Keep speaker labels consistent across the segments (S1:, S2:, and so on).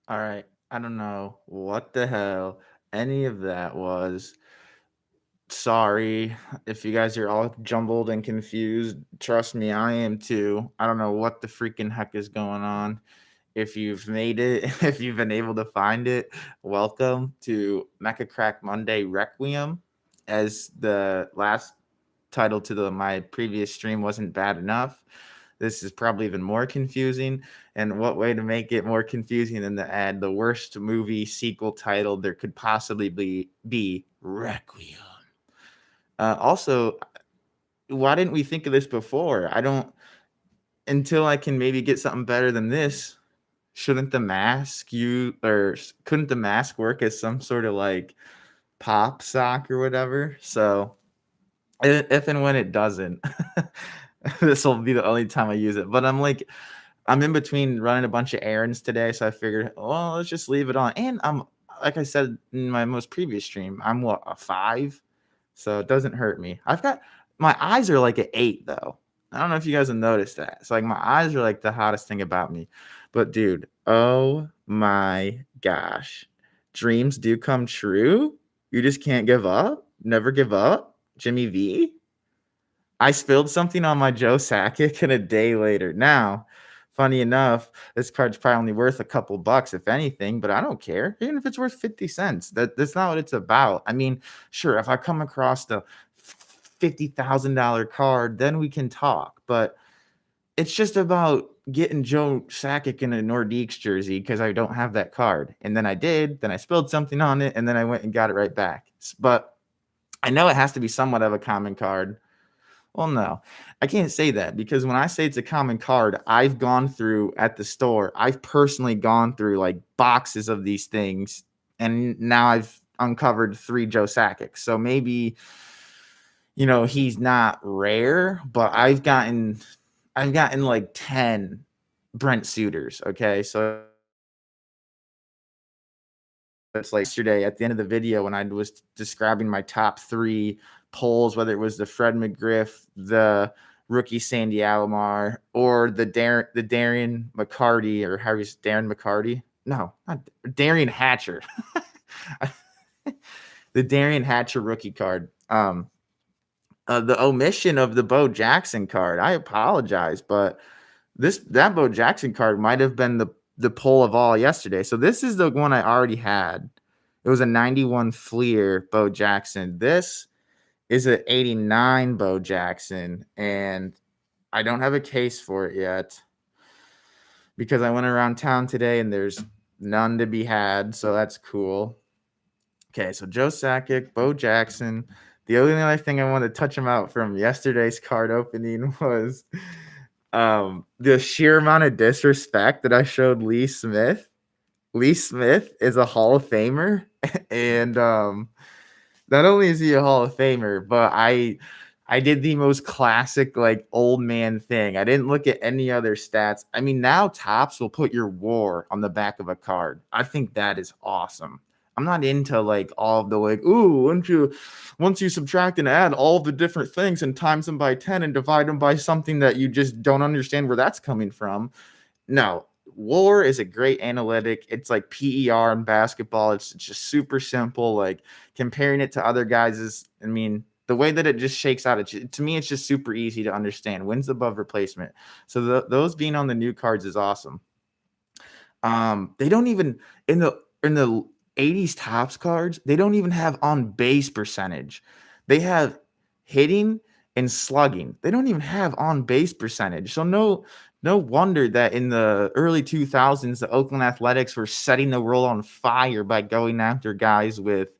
S1: All right. I don't know what the hell any of that was. Sorry if you guys are all jumbled and confused. Trust me, I am too. I don't know what the freaking heck is going on. If you've made it, if you've been able to find it, welcome to Mecha Crack Monday Requiem. As the last title to my previous stream wasn't bad enough, this is probably even more confusing. And what way to make it more confusing than to add the worst movie sequel title there could possibly be Requiem. Also, why didn't we think of this before? I don't until I can maybe get something better than this. Shouldn't the mask you or couldn't the mask work as some sort of like pop sock or whatever? So if and when it doesn't, this will be the only time I use it. But I'm in between running a bunch of errands today, so I figured, well, let's just leave it on. And I'm like I said in my most previous stream, I'm what, a 5, so it doesn't hurt me. I've got my eyes are like an 8 though. I don't know if you guys have noticed that. It's like my eyes are like the hottest thing about me. But dude, oh my gosh, dreams do come true. You just can't give up. Never give up. Jimmy V. I spilled something on my Joe Sakic and a day later. Now, funny enough, this card's probably only worth a couple bucks, if anything, but I don't care. Even if it's worth 50 cents, that's not what it's about. I mean, sure, if I come across the $50,000 card, then we can talk. But it's just about getting Joe Sakic in a Nordiques jersey because I don't have that card. And then I did, then I spilled something on it, and then I went and got it right back. But I know it has to be somewhat of a common card. Well, no, I can't say that because when I say it's a common card, I've gone through at the store, I've personally gone through like boxes of these things, and now I've uncovered 3 Joe Sakics. So maybe, he's not rare, but I've gotten like 10 Brent Suitors. Okay. So it's like yesterday at the end of the video when I was describing my top 3 polls, whether it was the Fred McGriff, the rookie Sandy Alomar, or the Darian McCarty, or how is Darren McCarty? No, not Darian Hatcher. The Darian Hatcher rookie card. The omission of the Bo Jackson card. I apologize, but that Bo Jackson card might have been the pull of all yesterday. So this is the one I already had. It was a 91 Fleer Bo Jackson. This is an 89 Bo Jackson, and I don't have a case for it yet because I went around town today and there's none to be had. So that's cool. Okay, so Joe Sakic, Bo Jackson. The only other thing I wanted to touch him out from yesterday's card opening was the sheer amount of disrespect that I showed Lee Smith. Lee Smith is a Hall of Famer, and not only is he a Hall of Famer, but I did the most classic like old man thing. I didn't look at any other stats. I mean, now Topps will put your WAR on the back of a card. I think that is awesome. I'm not into like all of the like, ooh, once you subtract and add all the different things and times them by 10 and divide them by something that you just don't understand where that's coming from. No, WAR is a great analytic. It's like PER in basketball. It's just super simple. Like comparing it to other guys is, I mean, the way that it just shakes out, to me, it's just super easy to understand. Wins above replacement. So those being on the new cards is awesome. They don't even in the 80s Topps cards, they don't even have on base percentage. They have hitting and slugging. They don't even have on base percentage. So no wonder that in the early 2000s the Oakland Athletics were setting the world on fire by going after guys with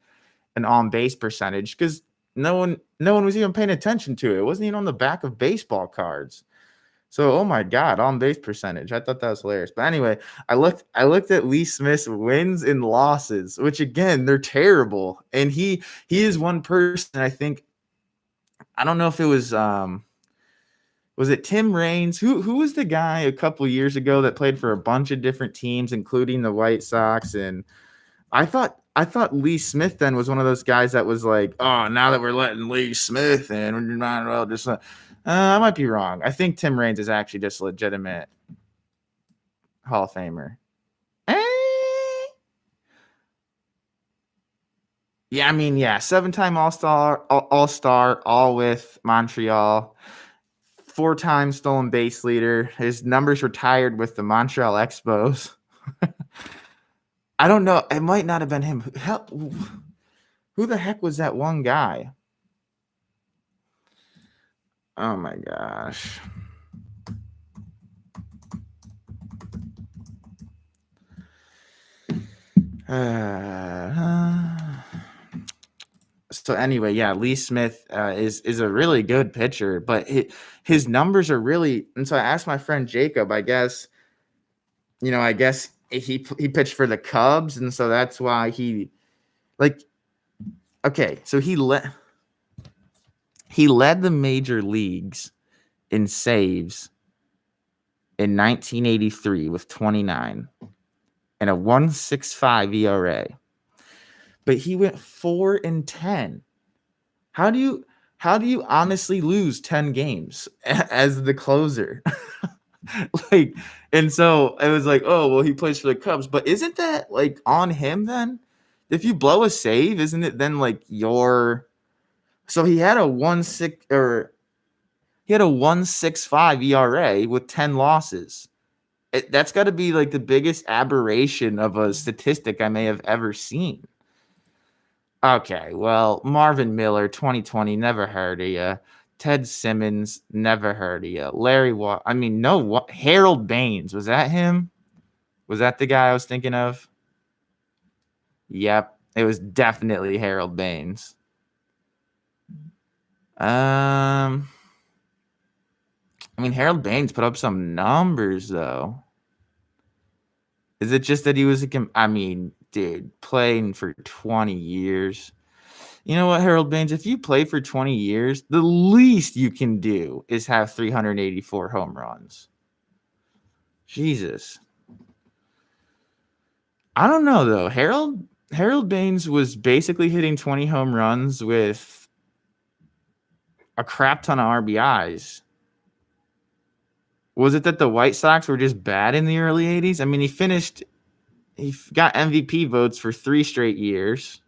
S1: an on base percentage because no one was even paying attention to it. It wasn't even on the back of baseball cards. So, oh my God, on base percentage. I thought that was hilarious. But anyway, I looked at Lee Smith's wins and losses, which again, they're terrible. And he is one person, I think. I don't know if it was it Tim Raines? Who was the guy a couple years ago that played for a bunch of different teams, including the White Sox? And I thought Lee Smith then was one of those guys that was like, oh, now that we're letting Lee Smith in, we might as well just. I might be wrong. I think Tim Raines is actually just a legitimate Hall of Famer. Yeah, I mean, yeah, 7-time All-Star, all with Montreal. 4-time stolen base leader. His numbers retired with the Montreal Expos. I don't know. It might not have been him. Who the heck was that one guy? Oh my gosh. So anyway, yeah, Lee Smith is a really good pitcher, but his numbers are really. And so I asked my friend Jacob. I guess he pitched for the Cubs, and so that's why he like. Okay, so he led the major leagues in saves in 1983 with 29 and a 1.65 ERA. But he went 4-10. How do you honestly lose 10 games as the closer? Like, and so it was like, oh, well, he plays for the Cubs, but isn't that like on him then? If you blow a save, isn't it then like your? So he had a 1.65 ERA with 10 losses. That's got to be like the biggest aberration of a statistic I may have ever seen. Okay, well, Marvin Miller, 2020, never heard of you. Ted Simmons, never heard of you. Harold Baines, was that him? Was that the guy I was thinking of? Yep, it was definitely Harold Baines. Harold Baines put up some numbers, though. Is it just that he was playing for 20 years? You know what, Harold Baines? If you play for 20 years, the least you can do is have 384 home runs. Jesus. I don't know, though. Harold Baines was basically hitting 20 home runs with a crap ton of RBIs. Was it that the White Sox were just bad in the early 80s? He got MVP votes for 3 straight years.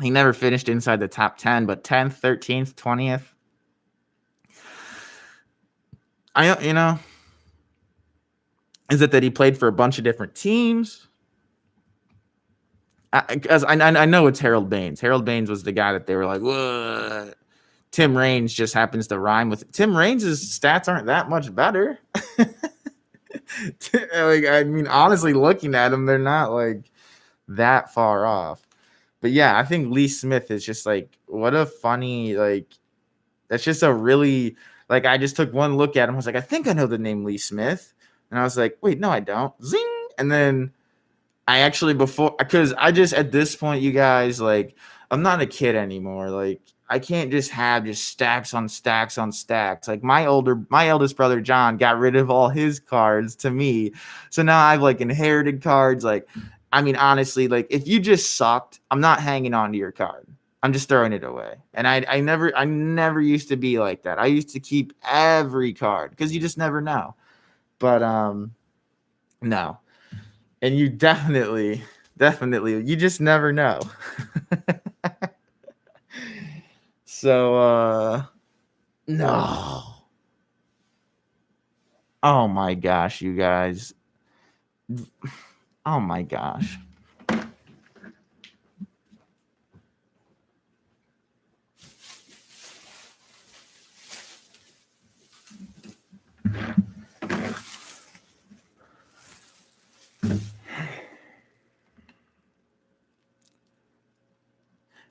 S1: He never finished inside the top 10, but 10th, 13th, 20th. Is it that he played for a bunch of different teams? Because I know it's Harold Baines. Harold Baines was the guy that they were like, what? Tim Raines just happens to rhyme with it. Tim Raines' stats aren't that much better. Honestly, looking at them, they're not like that far off. But yeah, I think Lee Smith is just like, what a funny, that's just a really, I just took one look at him. I was like, I think I know the name Lee Smith. And I was like, wait, no, I don't. Zing. And then because at this point, you guys, I'm not a kid anymore. I can't just have just stacks on stacks on stacks. My eldest brother, John, got rid of all his cards to me. So now I've inherited cards. Honestly, if you just sucked, I'm not hanging on to your card. I'm just throwing it away. And I never used to be like that. I used to keep every card because you just never know. But no. And you definitely, you just never know. So no. Oh my gosh, you guys. Oh my gosh.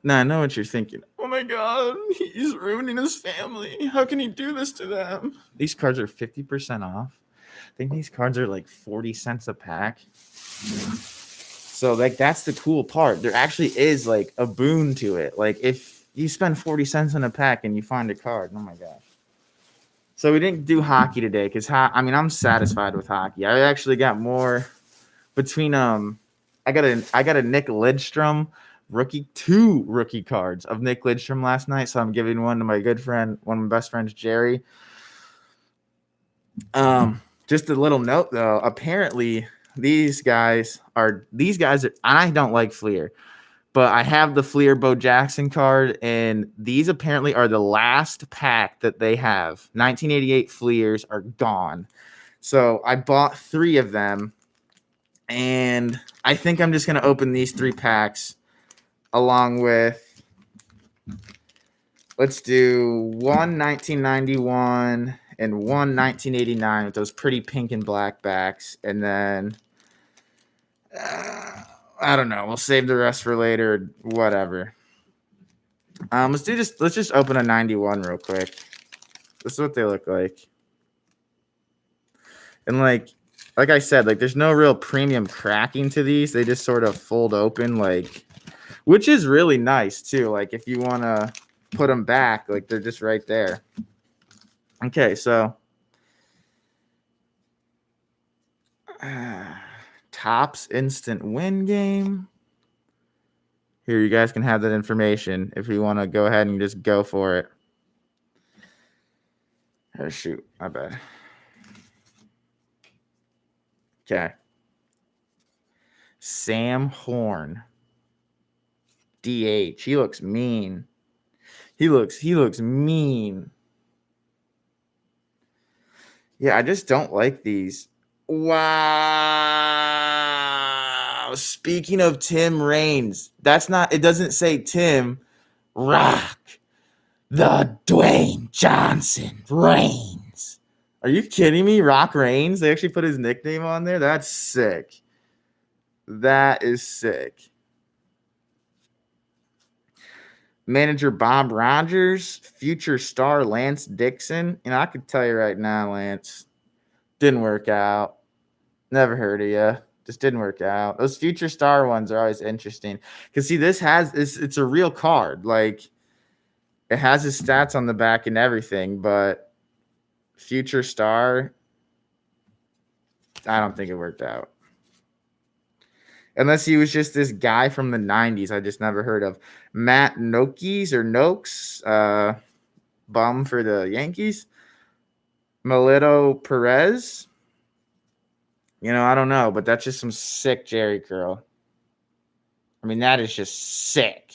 S1: Now I know what you're thinking. Oh my god, he's ruining his family. How can he do this to them? These cards are 50% off. I think these cards are 40 cents a pack. So that's the cool part. There actually is a boon to it. If you spend 40 cents on a pack and you find a card, oh my gosh. So we didn't do hockey today because I'm satisfied with hockey. I actually got more between I got a Nick Lidstrom two rookie cards of Nick Lidstrom last night. So I'm giving one to my good friend, one of my best friends, Jerry. Just a little note though. Apparently these guys are, and I don't like Fleer, But I have the Fleer Bo Jackson card, and these apparently are the last pack that they have. 1988 Fleers are gone. So I bought 3 of them, and I think I'm just going to open these 3 packs along with, let's do one 1991 and one 1989 with those pretty pink and black backs. And then, I don't know. We'll save the rest for later. Whatever. Let's just open a 91 real quick. This is what they look like. And like I said, like there's no real premium cracking to these. They just sort of fold open, like, which is really nice too. Like if you want to put them back, like they're just right there. Okay, so Topps instant win game. Here, you guys can have that information if you want to go ahead and just go for it. Oh, shoot, my bad. Okay. Sam Horn. DH. He looks mean. He looks mean. Yeah, I just don't like these. Wow. Speaking of Tim Raines, it doesn't say Tim. Rock. The Dwayne Johnson Raines. Are you kidding me? Rock Raines? They actually put his nickname on there? That's sick. That is sick. Manager Bob Rogers, future star Lance Dixon. You know, I could tell you right now, Lance, didn't work out. Never heard of you. Just didn't work out. Those future star ones are always interesting. Because, see, it's a real card. Like, it has his stats on the back and everything, but future star, I don't think it worked out. Unless he was just this guy from the 90s I just never heard of. Matt Noakes or Noakes, bum for the Yankees. Melito Perez. You know, I don't know, but that's just some sick Jerry curl. I mean, that is just sick.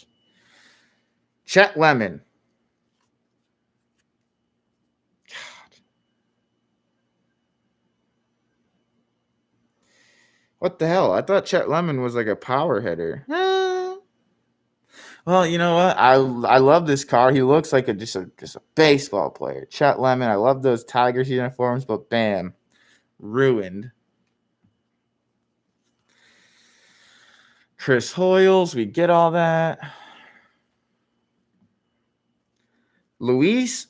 S1: Chet Lemon. God. What the hell? I thought Chet Lemon was like a power hitter. Well, you know what? I love this car. He looks like just a baseball player. Chet Lemon. I love those Tigers uniforms, but bam, ruined. Chris Hoyles, we get all that. Luis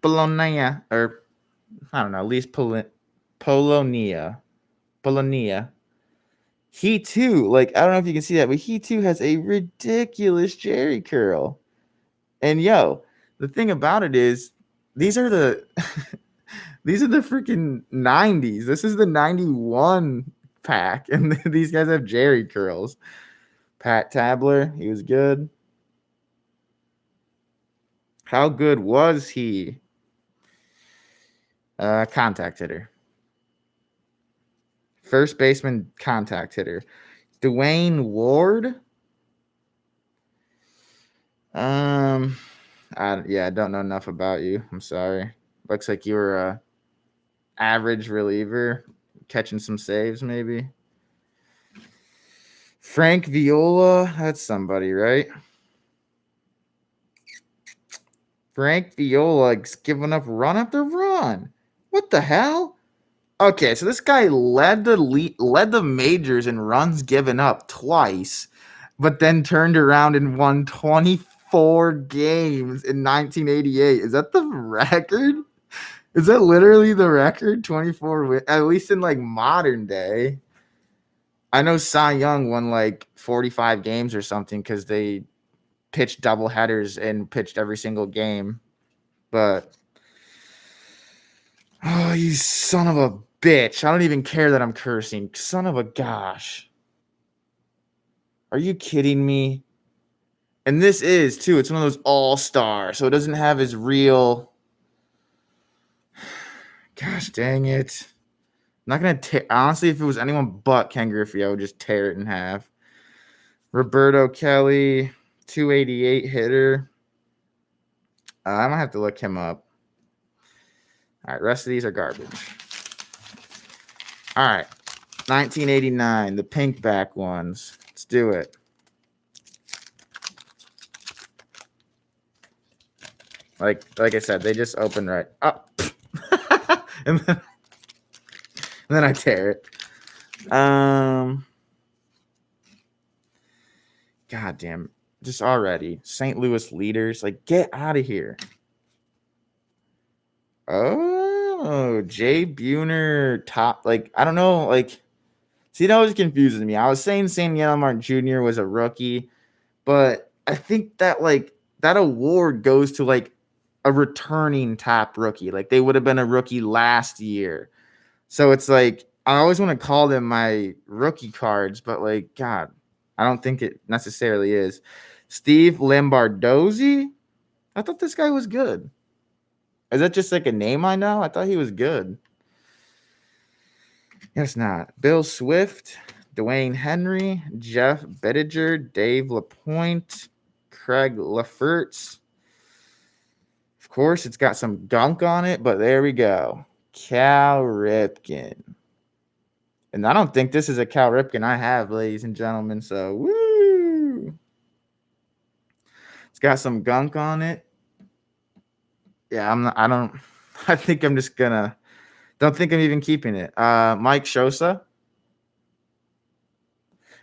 S1: Polonia, or I don't know, Luis Polonia. He too, like, I don't know if you can see that, but he too has a ridiculous Jerry curl. And yo, the thing about it is, these are the freaking 90s. This is the 91 pack, and these guys have Jerry curls. Pat Tabler, he was good. How good was he? Contact hitter. First baseman, contact hitter. Dwayne Ward. I don't know enough about you. I'm sorry. Looks like you were a average reliever, catching some saves maybe. Frank Viola, that's somebody, right? Frank Viola's giving up run after run. What the hell? Okay, so this guy led the majors in runs given up twice, but then turned around and won 24 games in 1988. Is that the record? Is that literally the record? 24, at least in like modern day. I know Cy Young won like 45 games or something because they pitched double headers and pitched every single game. But, oh, you son of a bitch. I don't even care that I'm cursing. Son of a gosh. Are you kidding me? And this is, too, it's one of those all-star, so it doesn't have his real... Gosh dang it. not gonna tear. Honestly, if it was anyone but Ken Griffey, I would just tear it in half. Roberto Kelly, 288 hitter. I might have to look him up. All right, rest of these are garbage. All right, 1989, the pink back ones. Let's do it. Like I said, they just open right up, and then I tear it. God damn, just already St. Louis leaders. Like, get out of here. Oh, Jay Buhner top. Like, I don't know. Like, see, that always confuses me. I was saying Sandiego Martin Jr. was a rookie, but I think that like that award goes to like a returning top rookie. Like they would have been a rookie last year. So it's like I always want to call them my rookie cards, but like God, I don't think it necessarily is. Steve Lombardozzi? I thought this guy was good. Is that just like a name I know? I thought he was good. Yes, not. Bill Swift, Dwayne Henry, Jeff Bettinger, Dave LaPointe, Craig Lefferts. Of course, it's got some gunk on it, but there we go. Cal Ripken. And I don't think this is a Cal Ripken I have, ladies and gentlemen. So, woo! It's got some gunk on it. Yeah, I think I'm just gonna, don't think I'm even keeping it. Mike Shosa.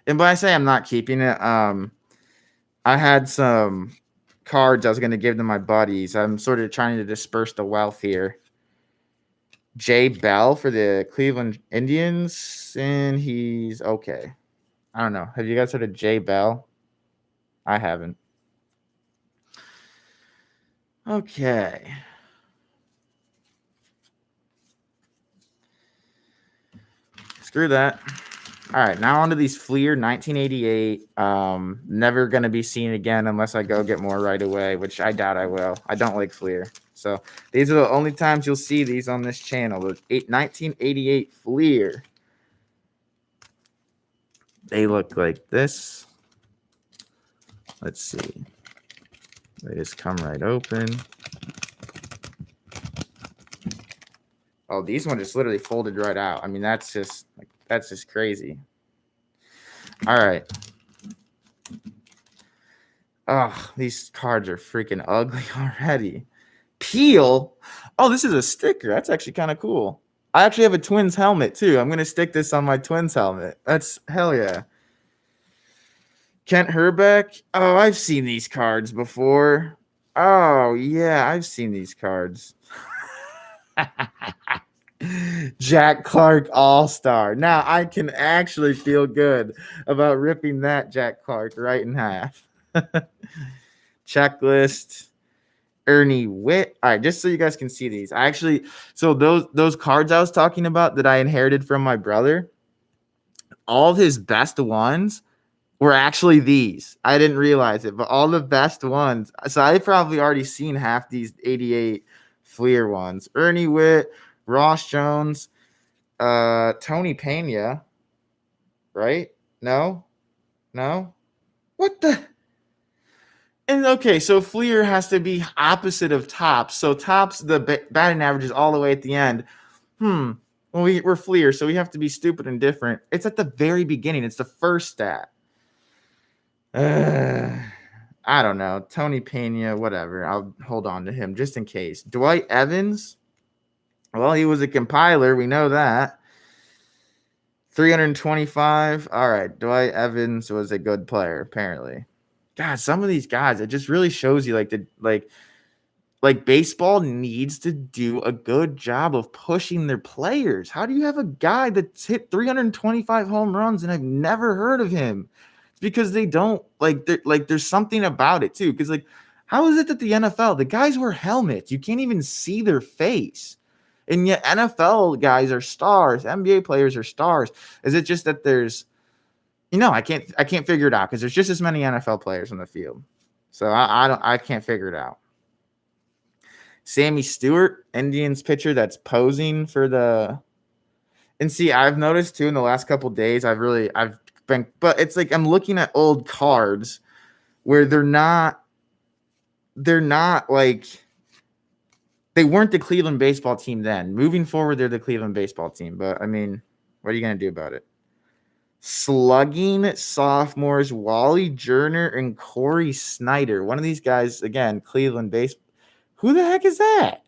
S1: And when I say I'm not keeping it, I had some cards I was going to give to my buddies. I'm sort of trying to disperse the wealth here. Jay Bell for the Cleveland Indians, and he's okay. I don't know. Have you guys heard of Jay Bell? I haven't. Okay. Screw that. All right, now onto these Fleer 1988. Never going to be seen again unless I go get more right away, which I doubt I will. I don't like Fleer. So these are the only times you'll see these on this channel. The 1988 Fleer. They look like this. Let's see. They just come right open. Oh, these ones just literally folded right out. I mean, that's just crazy. All right. Oh, these cards are freaking ugly already. Peel. Oh, this is a sticker. That's actually kind of cool. I actually have a Twins helmet too. I'm gonna stick this on my Twins helmet. That's hell yeah. Kent Herbeck. Oh, I've seen these cards before. Oh yeah, I've seen these cards. Jack Clark All-Star. Now I can actually feel good about ripping that Jack Clark right in half. Checklist. Ernie Witt. All right, just so you guys can see these. So those cards I was talking about that I inherited from my brother, all of his best ones were actually these. I didn't realize it, but all the best ones. So I've probably already seen half these 88 Fleer ones. Ernie Witt, Ross Jones, Tony Pena, right? No? What the? And okay, so Fleer has to be opposite of Tops. So Tops, the batting average is all the way at the end. Well, we're Fleer, so we have to be stupid and different. It's at the very beginning. It's the first stat. I don't know. Tony Pena, whatever. I'll hold on to him just in case. Dwight Evans. Well, he was a compiler. We know that. 325. All right. Dwight Evans was a good player, apparently. God, some of these guys, it just really shows you like baseball needs to do a good job of pushing their players. How do you have a guy that's hit 325 home runs and I've never heard of him? It's because they don't there's something about it too. Because how is it that the NFL, the guys wear helmets, you can't even see their face, and yet NFL guys are stars, NBA players are stars? Is it just that there's I can't figure it out because there's just as many NFL players on the field. So I can't figure it out. Sammy Stewart, Indians pitcher that's posing for the And see, I've noticed too in the last couple days, but it's like I'm looking at old cards where they're not like they weren't the Cleveland baseball team then. Moving forward, they're the Cleveland baseball team. But I mean, what are you gonna do about it? Slugging sophomores Wally Journer and Corey Snyder. One of these guys, again, Cleveland base. Who the heck is that?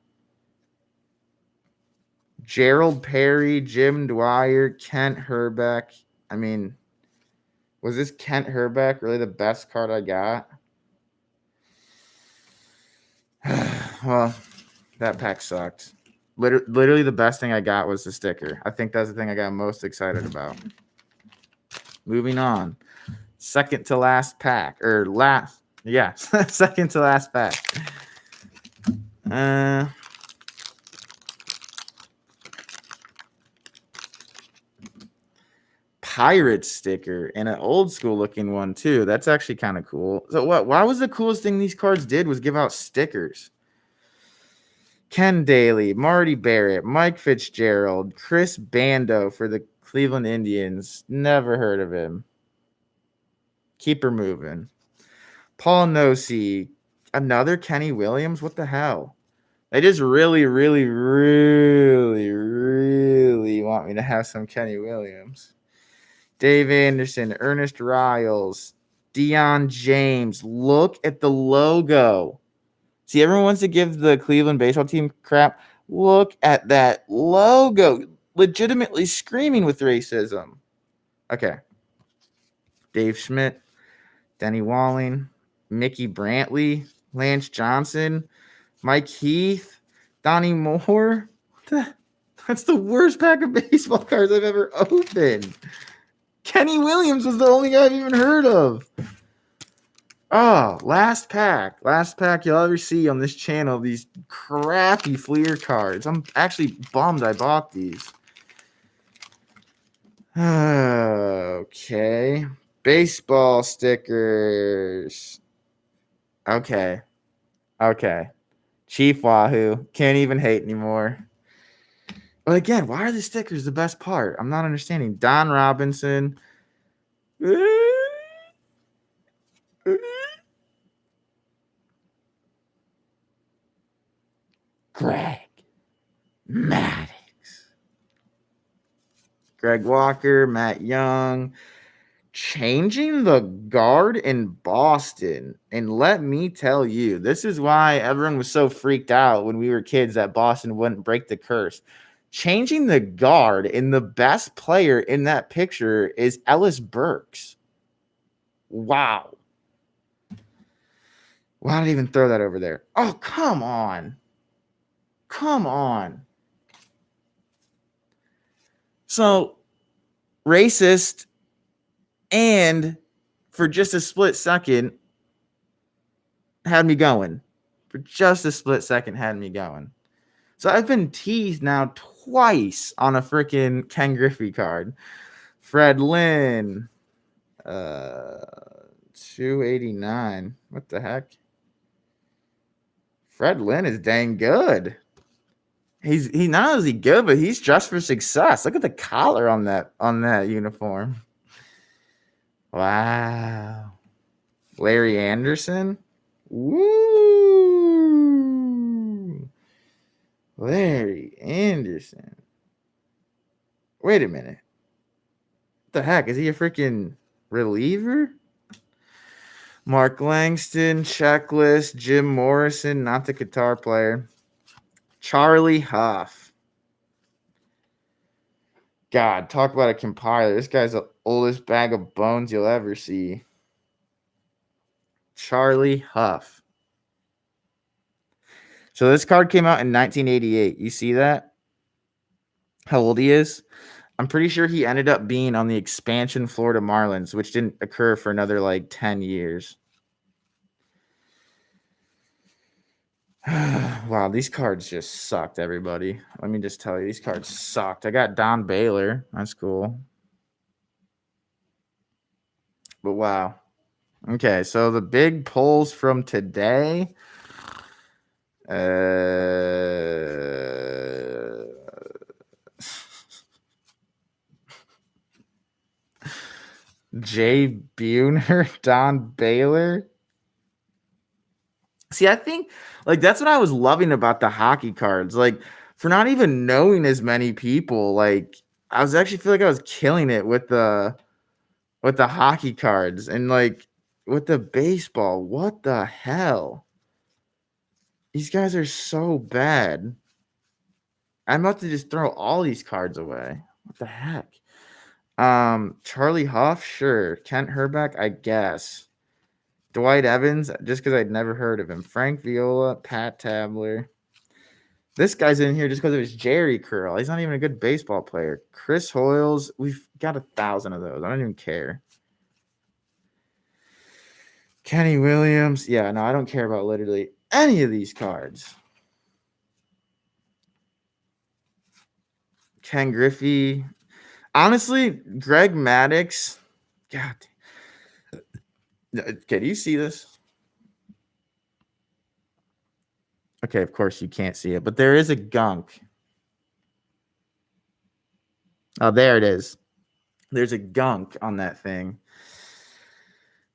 S1: Gerald Perry, Jim Dwyer, Kent Herbeck. I mean, was this Kent Herbeck really the best card I got? Well, that pack sucked. Literally, the best thing I got was the sticker. I think that's the thing I got most excited about. Moving on. Second to last pack. Second to last pack. Pirate sticker and an old school looking one too. That's actually kind of cool. So why was the coolest thing these cards did was give out stickers? Ken Daly, Marty Barrett, Mike Fitzgerald, Chris Bando for the Cleveland Indians. Never heard of him. Keep her moving. Paul Nosey, another Kenny Williams. What the hell? They just really, really, really, really want me to have some Kenny Williams. Dave Anderson, Ernest Riles, Deion James. Look at the logo. See, everyone wants to give the Cleveland baseball team crap. Look at that logo. Legitimately screaming with racism. Okay. Dave Schmidt, Denny Walling, Mickey Brantley, Lance Johnson, Mike Heath, Donnie Moore. That's the worst pack of baseball cards I've ever opened. Kenny Williams was the only guy I've even heard of. Oh, last pack you'll ever see on this channel, these crappy Fleer cards. I'm actually bummed I bought these. Okay. Baseball stickers. Okay. Chief Wahoo. Can't even hate anymore. But again, why are the stickers the best part? I'm not understanding. Don Robinson. Greg Maddux. Greg Walker, Matt Young. Changing the guard in Boston. And let me tell you, this is why everyone was so freaked out when we were kids that Boston wouldn't break the curse. Changing the guard, and the best player in that picture is Ellis Burks. Wow. Why did I even throw that over there? Oh, come on. So, racist, and for just a split second, had me going. So I've been teased now twice on a freaking Ken Griffey card. Fred Lynn, 289. What the heck? Fred Lynn is dang good. He not only is he good, but he's dressed for success. Look at the collar on that uniform. Wow. Larry Anderson. Woo. Larry Anderson. Wait a minute. What the heck? Is he a freaking reliever? Mark Langston, Checklist, Jim Morrison, not the guitar player. Charlie Huff. God, talk about a compiler. This guy's the oldest bag of bones you'll ever see. Charlie Huff. So this card came out in 1988. You see that? How old he is? I'm pretty sure he ended up being on the expansion Florida Marlins, which didn't occur for another like 10 years. Wow, these cards just sucked, everybody. Let me just tell you, these cards sucked. I got Don Baylor. That's cool. But wow. Okay, so the big pulls from today. Jay Buhner, Don Baylor. See, I think like that's what I was loving about the hockey cards. Like for not even knowing as many people, like I was actually feel like I was killing it with the hockey cards and like with the baseball. What the hell? These guys are so bad. I'm about to just throw all these cards away. What the heck? Charlie Huff, sure. Kent Herbeck, I guess. Dwight Evans, just because I'd never heard of him. Frank Viola, Pat Tabler. This guy's in here just because of his Jerry curl. He's not even a good baseball player. Chris Hoyles, we've got 1,000 of those. I don't even care. Kenny Williams. Yeah, no, I don't care about literally any of these cards. Ken Griffey. Honestly, Greg Maddux. God. Okay, do you see this? Okay, of course you can't see it, but there is a gunk. Oh, there it is. There's a gunk on that thing.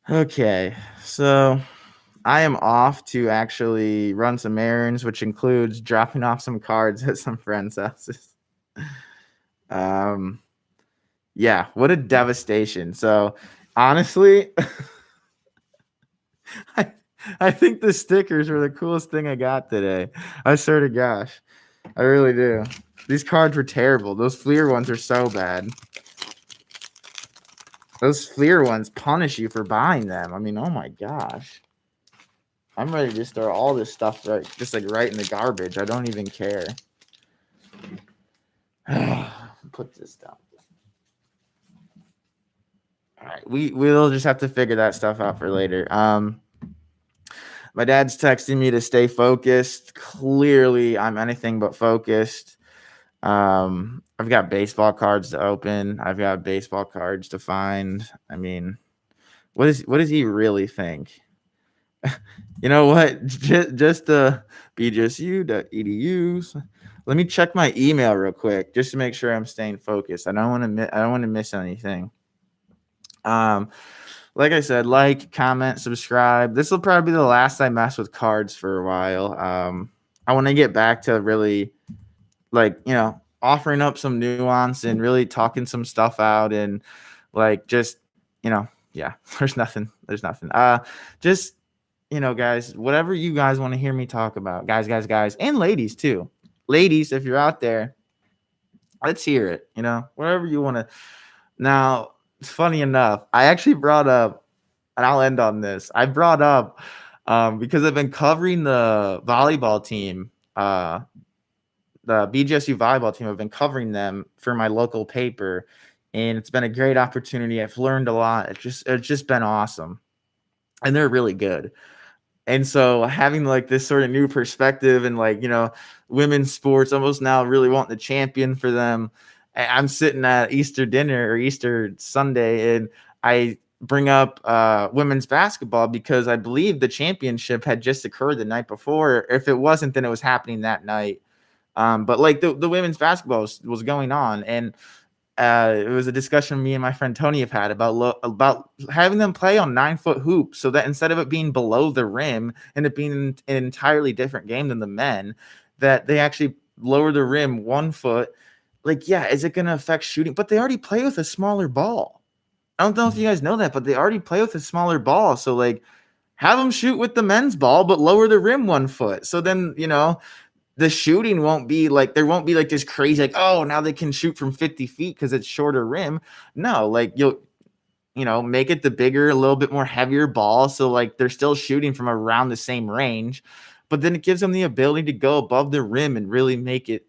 S1: Okay, so I am off to actually run some errands, which includes dropping off some cards at some friends' houses. Yeah, what a devastation. So honestly, I think the stickers were the coolest thing I got today. I swear to gosh. I really do. These cards were terrible. Those Fleer ones are so bad. Those Fleer ones punish you for buying them. I mean, oh my gosh. I'm ready to just throw all this stuff right in the garbage. I don't even care. Put this down. All right, we'll just have to figure that stuff out for later. My dad's texting me to stay focused. Clearly, I'm anything but focused. I've got baseball cards to open. I've got baseball cards to find. I mean, what does he really think? You know what? Just bjsu.edu. Let me check my email real quick just to make sure I'm staying focused. I don't want to miss anything. Like I said, like, comment, subscribe. This will probably be the last I mess with cards for a while. I want to get back to really, like, offering up some nuance and really talking some stuff out and, like, just, yeah, there's nothing. Just, guys, whatever you guys want to hear me talk about, guys, and ladies too. Ladies, if you're out there, let's hear it. Whatever you want to. Now, it's funny enough, I actually brought up, and I'll end on this. I brought up because I've been covering the volleyball team, the BGSU volleyball team. I've been covering them for my local paper, and it's been a great opportunity. I've learned a lot. It's just been awesome, and they're really good. And so having like this sort of new perspective and like, women's sports almost now really want the champion for them. I'm sitting at Easter dinner or Easter Sunday and I bring up women's basketball because I believe the championship had just occurred the night before. If it wasn't, then it was happening that night. But like the women's basketball was going on, and it was a discussion me and my friend Tony have had about having them play on 9-foot hoops so that instead of it being below the rim and it being an entirely different game than the men, that they actually lower the rim 1 foot. Like, yeah, is it going to affect shooting? But they already play with a smaller ball. I don't know if you guys know that, but they already play with a smaller ball. So, like, have them shoot with the men's ball, but lower the rim 1 foot. So then, the shooting won't be like, there won't be like this crazy, like, oh, now they can shoot from 50 feet because it's shorter rim. No, like you'll, make it the bigger, a little bit more heavier ball. So like they're still shooting from around the same range, but then it gives them the ability to go above the rim and really make it.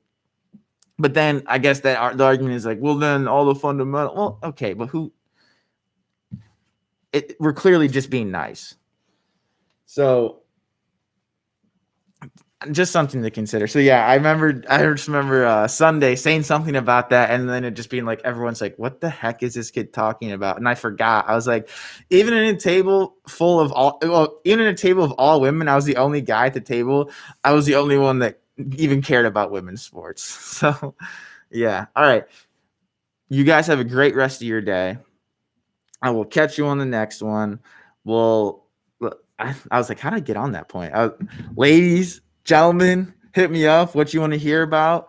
S1: But then I guess that the argument is like, well, then all the fundamental, well, okay, but we're clearly just being nice. So just something to consider. So yeah, I just remember Sunday saying something about that, and then it just being like, everyone's like, what the heck is this kid talking about? And I forgot. I was like, even in a table of all women, I was the only guy at the table. I was the only one that even cared about women's sports. So yeah. All right. You guys have a great rest of your day. I will catch you on the next one. Well, I was like, how did I get on that point? Ladies, gentlemen, hit me up. What you want to hear about?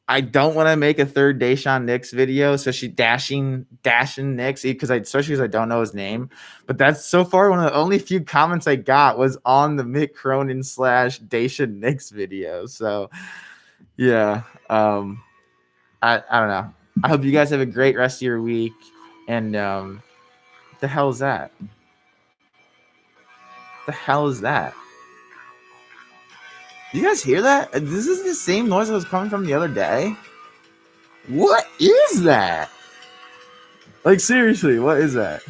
S1: I don't want to make a third Deshaun Nix video, especially dashing Nix, especially because I don't know his name. But that's so far one of the only few comments I got was on the Mick Cronin / Deshaun Nix video. So yeah, I don't know. I hope you guys have a great rest of your week. And the hell is that? The hell is that? You guys hear that? This is the same noise that was coming from the other day. What is that? Like, seriously, what is that?